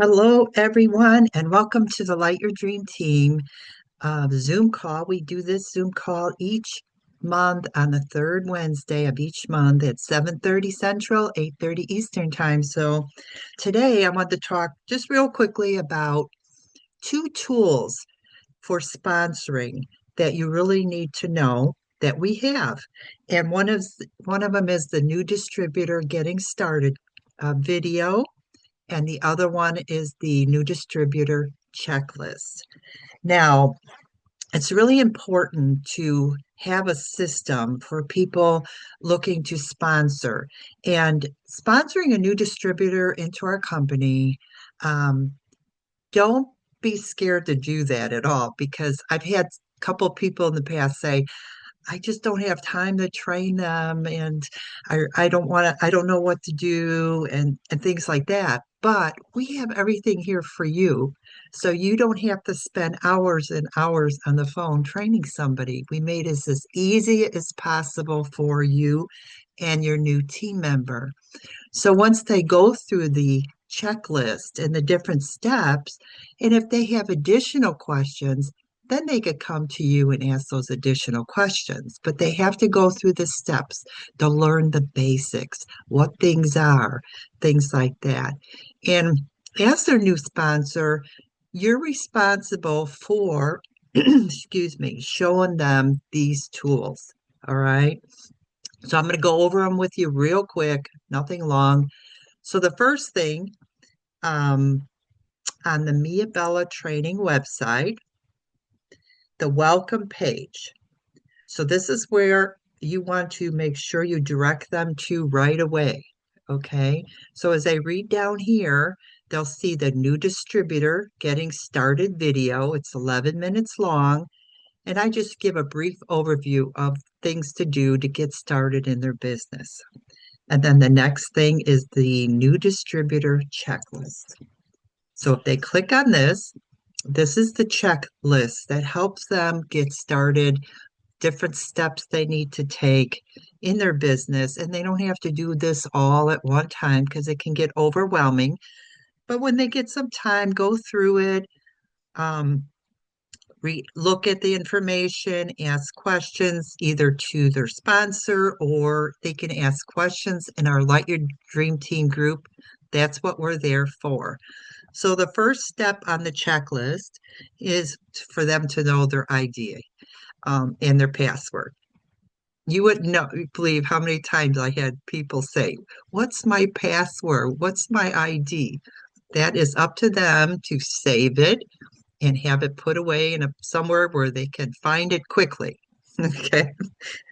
Hello, everyone, and welcome to the Light Your Dream Team Zoom call. We do this Zoom call each month on the third Wednesday of each month at 7:30 Central, 8:30 Eastern Time. So today I want to talk just real quickly about two tools for sponsoring that you really need to know that we have. And one of them is the new distributor getting started video, and the other one is the new distributor checklist. Now, it's really important to have a system for people looking to sponsor. And sponsoring a new distributor into our company, um, don't be scared to do that at all, because I've had a couple people in the past say, I just don't have time to train them, and I don't want to, I don't know what to do, and things like that. But we have everything here for you. So you don't have to spend hours and hours on the phone training somebody. We made it as easy as possible for you and your new team member. So once they go through the checklist and the different steps, and if they have additional questions, then they could come to you and ask those additional questions. But they have to go through the steps to learn the basics, what things are, things like that. And as their new sponsor, you're responsible for, excuse me, showing them these tools. All right. So I'm going to go over them with you real quick, nothing long. So the first thing, um, on the Mia Bella training website, the welcome page. So this is where you want to make sure you direct them to right away. Okay. So as they read down here, they'll see the new distributor getting started video. It's 11 minutes long. And I just give a brief overview of things to do to get started in their business. And then the next thing is the new distributor checklist. So if they click on this, this is the checklist that helps them get started, different steps they need to take in their business. And they don't have to do this all at one time because it can get overwhelming. But when they get some time, go through it, um, look at the information, ask questions either to their sponsor, or they can ask questions in our Light Your Dream Team group. That's what we're there for. So the first step on the checklist is for them to know their ID, and their password. You wouldn't know, believe how many times I had people say, "What's my password? What's my ID?" That is up to them to save it and have it put away in somewhere where they can find it quickly. Okay,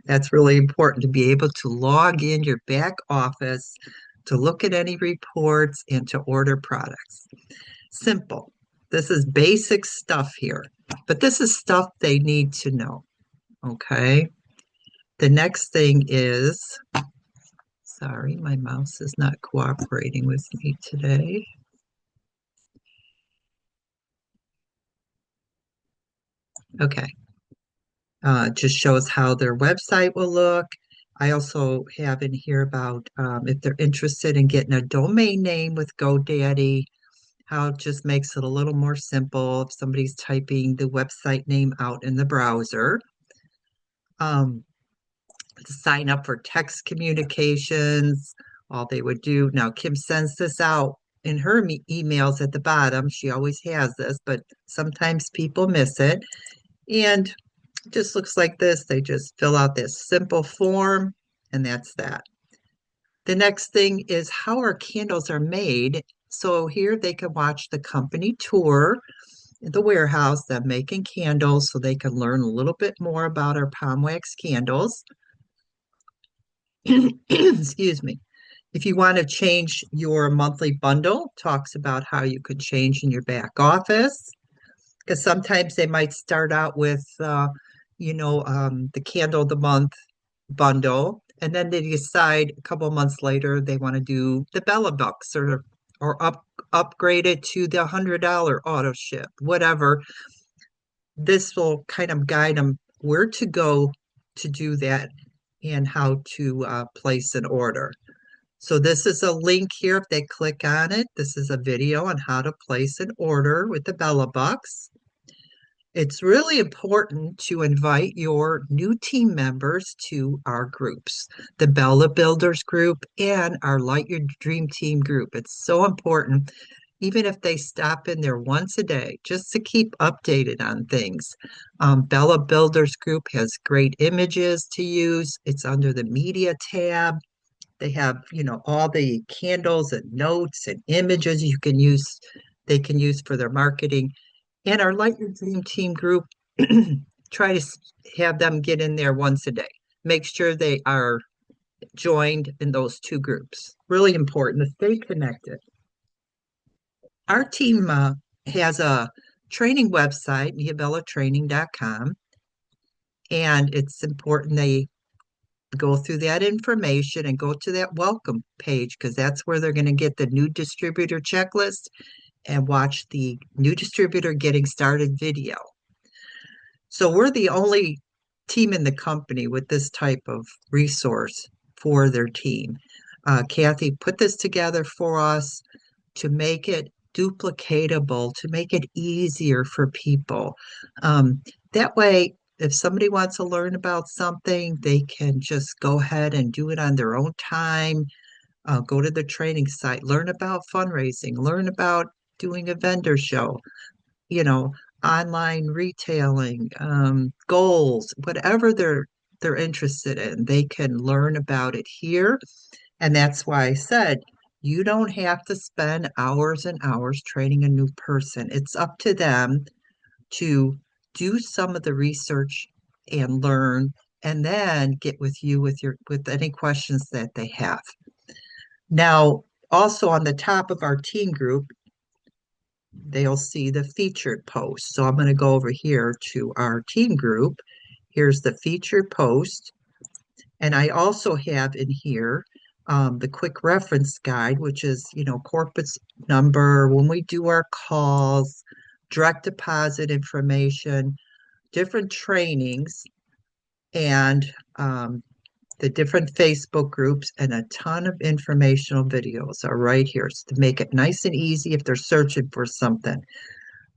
that's really important to be able to log in your back office, to look at any reports, and to order products. Simple. This is basic stuff here, but this is stuff they need to know. Okay. The next thing is, sorry, my mouse is not cooperating with me today. Okay. Just shows how their website will look. I also have in here about, if they're interested in getting a domain name with GoDaddy, how it just makes it a little more simple if somebody's typing the website name out in the browser. Um, to sign up for text communications, all they would do. Now, Kim sends this out in her emails at the bottom. She always has this, but sometimes people miss it. And it just looks like this. They just fill out this simple form, and that's that. The next thing is how our candles are made. So here they can watch the company tour in the warehouse, them making candles, so they can learn a little bit more about our palm wax candles. Excuse me. If you want to change your monthly bundle, talks about how you could change in your back office, because sometimes they might start out with, the candle of the month bundle, and then they decide a couple months later they want to do the Bella Bucks, or upgrade it to the $100 auto ship, whatever. This will kind of guide them where to go to do that and how to place an order. So this is a link here. If they click on it, this is a video on how to place an order with the Bella Bucks. It's really important to invite your new team members to our groups, the Bella Builders group and our Light Your Dream Team group. It's so important, even if they stop in there once a day, just to keep updated on things. Bella Builders group has great images to use. It's under the media tab. They have, all the candles and notes and images you can use, they can use for their marketing. And our Light Your Dream Team group, try to have them get in there once a day. Make sure they are joined in those two groups. Really important to stay connected. Our team has a training website, niabellatraining.com, and it's important they go through that information and go to that welcome page because that's where they're going to get the new distributor checklist and watch the new distributor getting started video. So we're the only team in the company with this type of resource for their team. Kathy put this together for us to make it duplicatable, to make it easier for people. That way, if somebody wants to learn about something, they can just go ahead and do it on their own time. Go to the training site, learn about fundraising, learn about doing a vendor show, you know, online retailing, goals, whatever they're interested in, they can learn about it here. And that's why I said you don't have to spend hours and hours training a new person. It's up to them to do some of the research and learn and then get with you with any questions that they have. Now, also on the top of our team group, they'll see the featured post. So I'm going to go over here to our team group. Here's the featured post. And I also have in here the quick reference guide, which is, corporate number, when we do our calls, direct deposit information, different trainings, and the different Facebook groups, and a ton of informational videos are right here to make it nice and easy if they're searching for something.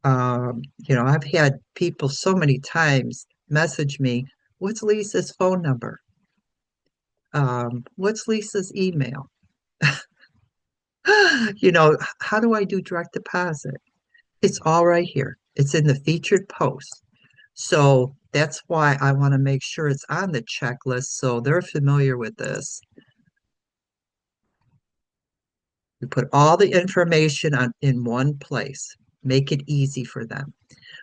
I've had people so many times message me, what's Lisa's phone number? What's Lisa's email? How do I do direct deposit? It's all right here. It's in the featured post. So that's why I want to make sure it's on the checklist so they're familiar with this. We put all the information in one place, make it easy for them.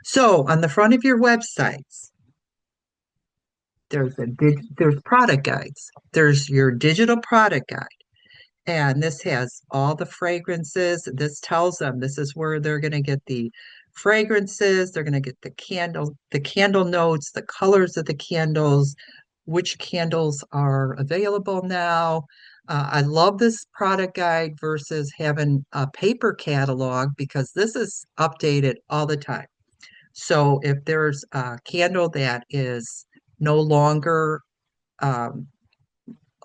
So on the front of your websites, there's product guides. There's your digital product guide. And this has all the fragrances. This tells them this is where they're going to get the fragrances. They're going to get the candle notes, the colors of the candles, which candles are available now. I love this product guide versus having a paper catalog because this is updated all the time. So if there's a candle that is no longer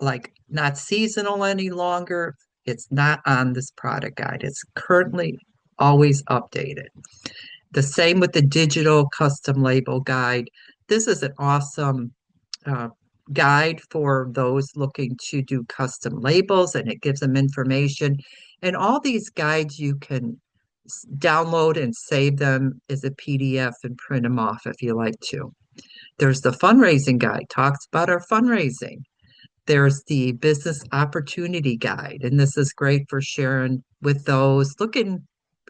like not seasonal any longer, it's not on this product guide. It's currently always updated. The same with the digital custom label guide. This is an awesome uh, guide for those looking to do custom labels, and it gives them information. And all these guides you can download and save them as a PDF and print them off if you like to. There's the fundraising guide, talks about our fundraising. There's the business opportunity guide, and this is great for sharing with those looking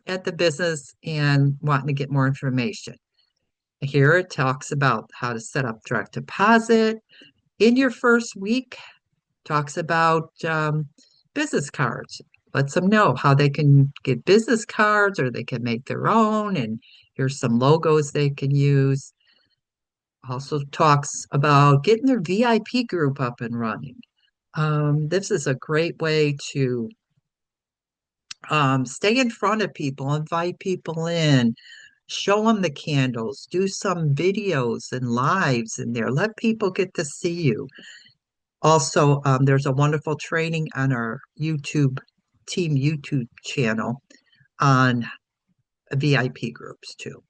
at the business and wanting to get more information. Here it talks about how to set up direct deposit in your first week, talks about business cards, lets them know how they can get business cards or they can make their own, and here's some logos they can use. Also talks about getting their VIP group up and running. This is a great way to stay in front of people, invite people in, show them the candles, do some videos and lives in there, let people get to see you. Also, there's a wonderful training on our team YouTube channel on VIP groups too.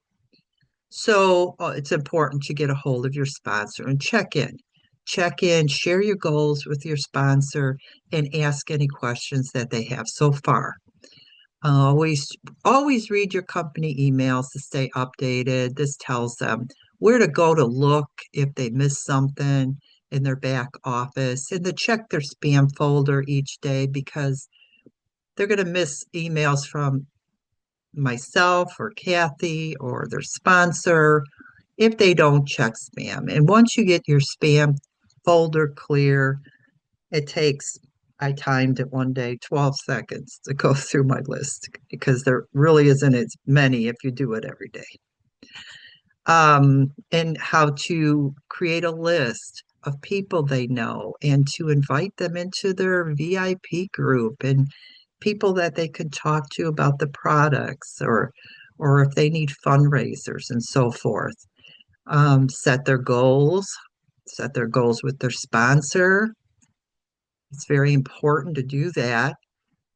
So it's important to get a hold of your sponsor and check in. Check in, share your goals with your sponsor, and ask any questions that they have so far. Always, always read your company emails to stay updated. This tells them where to go to look if they miss something in their back office and to check their spam folder each day because they're going to miss emails from myself or Kathy or their sponsor if they don't check spam. And once you get your spam folder clear, it takes, I timed it one day, 12 seconds to go through my list because there really isn't as many if you do it every day. And how to create a list of people they know and to invite them into their VIP group and people that they can talk to about the products or if they need fundraisers and so forth. Set their goals with their sponsor. It's very important to do that.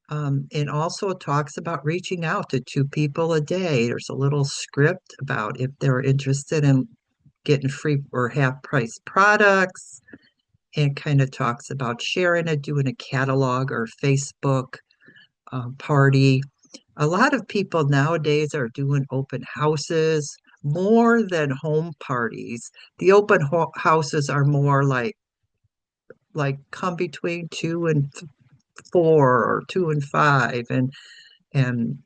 And also it talks about reaching out to two people a day. There's a little script about if they're interested in getting free or half price products and kind of talks about sharing it, doing a catalog or Facebook party. A lot of people nowadays are doing open houses more than home parties. The houses are more like come between two and four or two and five and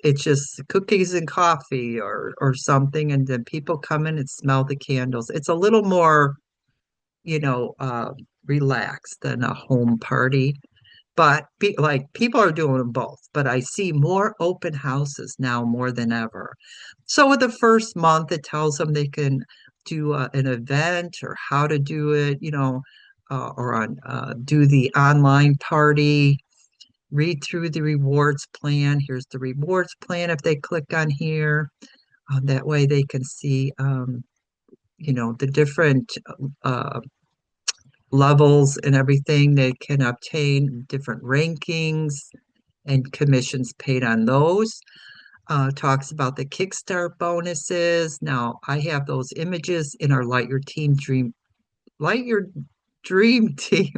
it's just cookies and coffee or something and then people come in and smell the candles. It's a little more, you know, relaxed than a home party. But like people are doing them both, but I see more open houses now more than ever. So with the first month, it tells them they can do an event or how to do it, you know, or on do the online party, read through the rewards plan. Here's the rewards plan if they click on here. That way they can see, you know, the different uh, levels and everything. They can obtain different rankings and commissions paid on those. Talks about the Kickstart bonuses. Now, I have those images in our Light Your Dream Team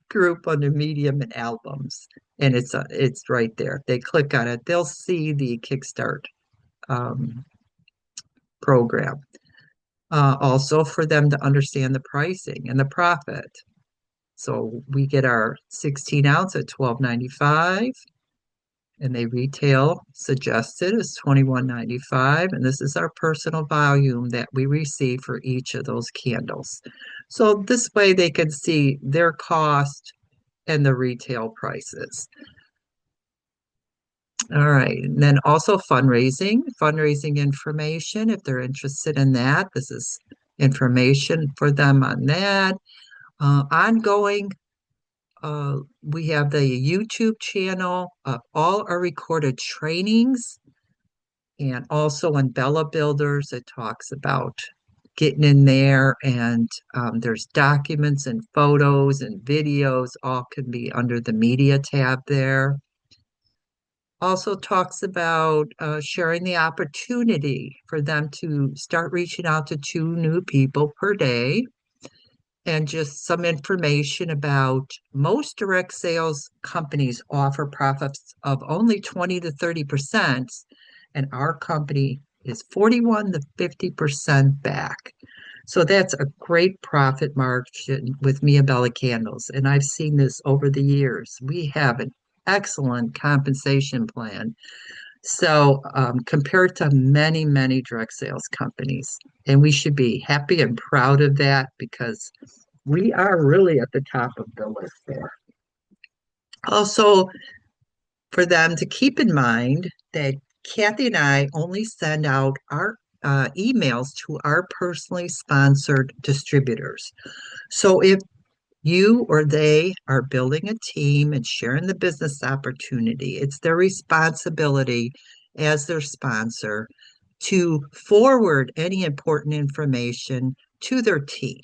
group under Medium and Albums, and it's right there. If they click on it, they'll see the Kickstart um, program. Also, for them to understand the pricing and the profit. So we get our 16 ounce at $12.95 and they retail suggested is $21.95. And this is our personal volume that we receive for each of those candles. So this way they can see their cost and the retail prices. All right. And then also fundraising information if they're interested in that. This is information for them on that. Ongoing we have the YouTube channel of all our recorded trainings and also on Bella Builders, it talks about getting in there and there's documents and photos and videos, all can be under the media tab there. Also talks about sharing the opportunity for them to start reaching out to two new people per day and just some information about most direct sales companies offer profits of only 20 to 30%, and our company is 41 to 50% back. So that's a great profit margin with Mia Bella Candles, and I've seen this over the years. We have an excellent compensation plan. So compared to many, many direct sales companies, and we should be happy and proud of that because we are really at the top of the list there. Also, for them to keep in mind that Kathy and I only send out our emails to our personally sponsored distributors. So if you or they are building a team and sharing the business opportunity, it's their responsibility as their sponsor to forward any important information to their team.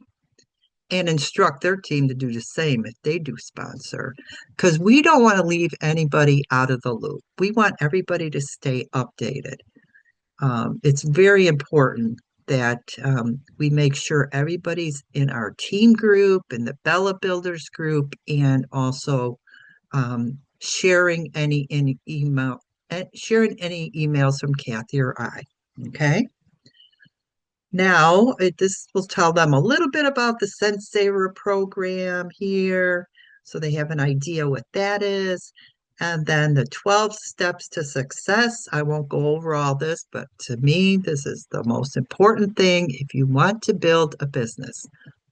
and instruct their team to do the same if they do sponsor. Because we don't want to leave anybody out of the loop. We want everybody to stay updated. It's very important that we make sure everybody's in our team group, in the Bella Builders group, and also sharing any emails from Kathy or I. Okay. Now, this will tell them a little bit about the Sense Saver program here, so they have an idea what that is. And then the 12 steps to success. I won't go over all this, but to me, this is the most important thing if you want to build a business.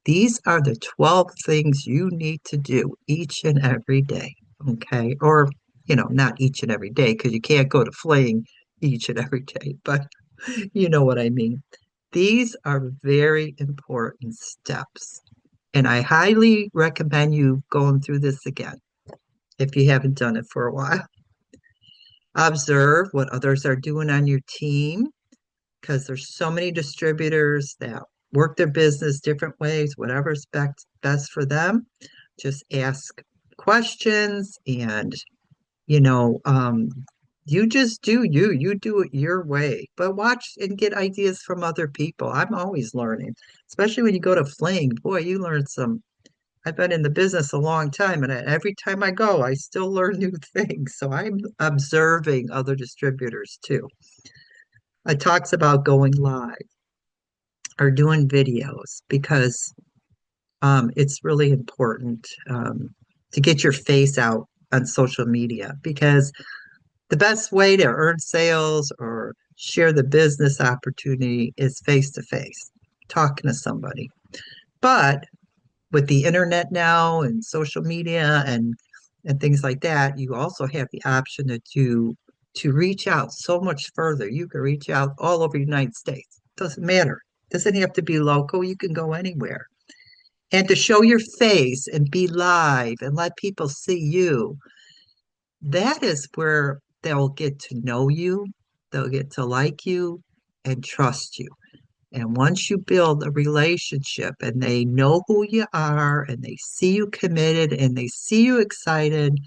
These are the 12 things you need to do each and every day. Okay. Or, not each and every day because you can't go to flaying each and every day, but you know what I mean. These are very important steps, and I highly recommend you going through this again if you haven't done it for a while. Observe what others are doing on your team because there's so many distributors that work their business different ways, whatever's best for them. Just ask questions and you know, you just do you do it your way. But watch and get ideas from other people. I'm always learning, especially when you go to Fling. Boy, you learn some. I've been in the business a long time, and every time I go, I still learn new things. So I'm observing other distributors too. It talks about going live or doing videos because it's really important to get your face out on social media because the best way to earn sales or share the business opportunity is face to face, talking to somebody. But with the internet now and social media and things like that, you also have the option to reach out so much further. You can reach out all over the United States. Doesn't matter. Doesn't have to be local. You can go anywhere. And to show your face and be live and let people see you, that is where they'll get to know you, they'll get to like you and trust you. And once you build a relationship and they know who you are and they see you committed and they see you excited,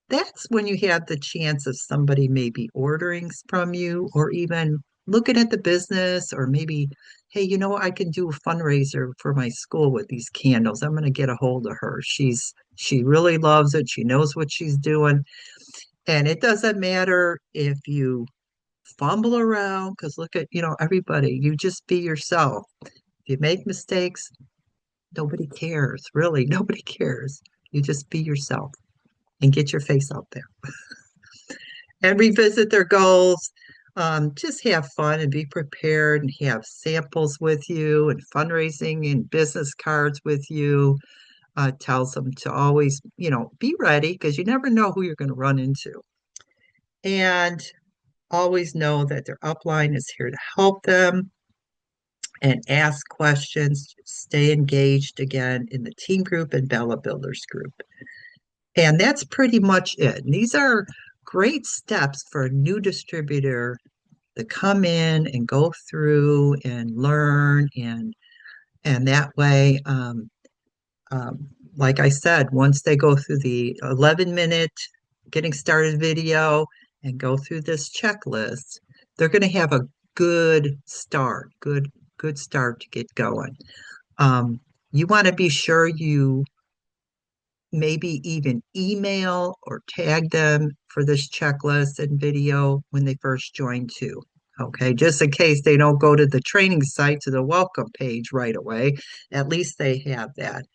that's when you have the chance of somebody maybe ordering from you or even looking at the business or maybe, hey, I can do a fundraiser for my school with these candles. I'm going to get a hold of her. She really loves it. She knows what she's doing. And it doesn't matter if you fumble around, because look at, everybody, you just be yourself. If you make mistakes, nobody cares. Really, nobody cares. You just be yourself and get your face out there and revisit their goals. Just have fun and be prepared and have samples with you and fundraising and business cards with you. Tells them to always, be ready because you never know who you're going to run into. And always know that their upline is here to help them and ask questions, stay engaged again in the team group and Bella Builders group. And that's pretty much it. And these are great steps for a new distributor to come in and go through and learn and that way like I said, once they go through the 11-minute getting started video and go through this checklist, they're going to have a good start, good start to get going. You want to be sure you maybe even email or tag them for this checklist and video when they first join too. Okay, just in case they don't go to the training site to the welcome page right away, at least they have that.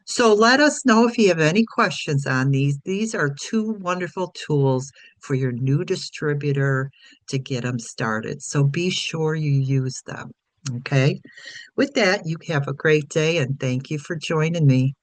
So let us know if you have any questions on these. These are two wonderful tools for your new distributor to get them started. So be sure you use them. Okay. With that, you have a great day and thank you for joining me.